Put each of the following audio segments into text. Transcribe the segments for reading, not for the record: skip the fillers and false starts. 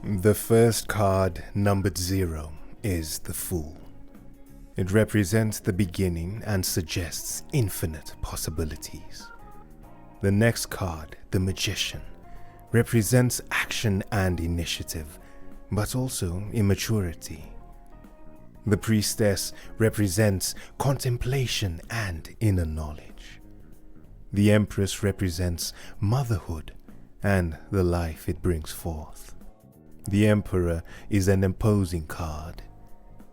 The first card, numbered 0, is the Fool. It represents the beginning and suggests infinite possibilities. The next card, the Magician, represents action and initiative, but also immaturity. The Priestess represents contemplation and inner knowledge. The Empress represents motherhood and the life it brings forth. The Emperor is an imposing card.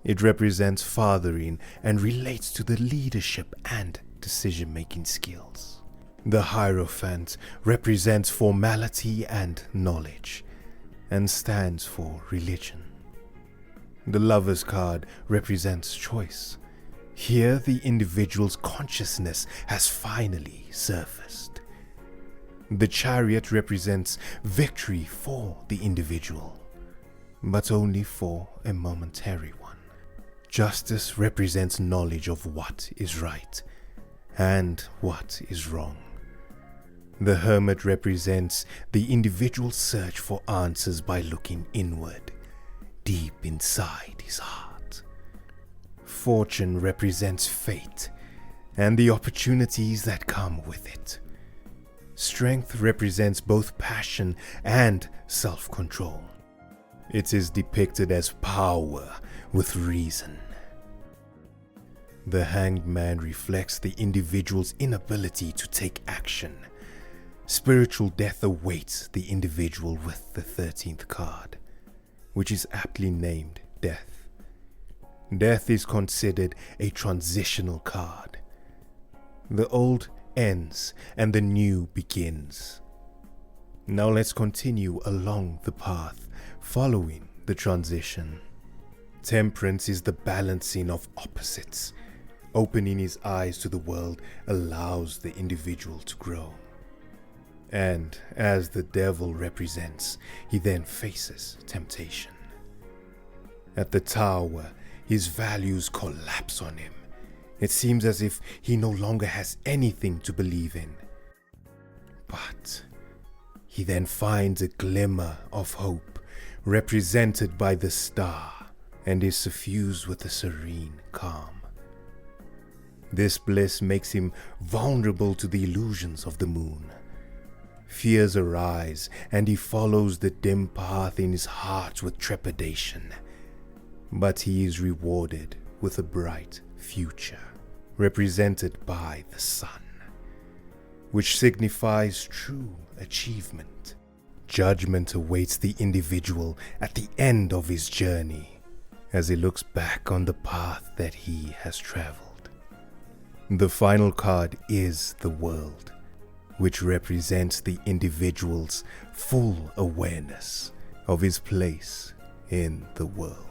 It represents fathering and relates to the leadership and decision-making skills. The Hierophant represents formality and knowledge, and stands for religion. The Lover's card represents choice. Here the individual's consciousness has finally surfaced. The Chariot represents victory for the individual, but only for a momentary one. Justice represents knowledge of what is right and what is wrong. The Hermit represents the individual's search for answers by looking inward, deep inside his heart. Fortune represents fate and the opportunities that come with it. Strength represents both passion and self-control. It is depicted as power with reason. The Hanged Man reflects the individual's inability to take action. Spiritual death awaits the individual with the 13th card, which is aptly named Death. Death is considered a transitional card. The old ends and the new begins. Now let's continue along the path following the transition. Temperance is the balancing of opposites. Opening his eyes to the world allows the individual to grow. And as the devil represents, he then faces temptation. At the Tower, his values collapse on him. It seems as if he no longer has anything to believe in. But he then finds a glimmer of hope, represented by the star, and is suffused with a serene calm. This bliss makes him vulnerable to the illusions of the moon. Fears arise, and he follows the dim path in his heart with trepidation. But he is rewarded with a bright future, represented by the sun, which signifies true achievement. Judgment awaits the individual at the end of his journey, as he looks back on the path that he has traveled. The final card is the World, which represents the individual's full awareness of his place in the world.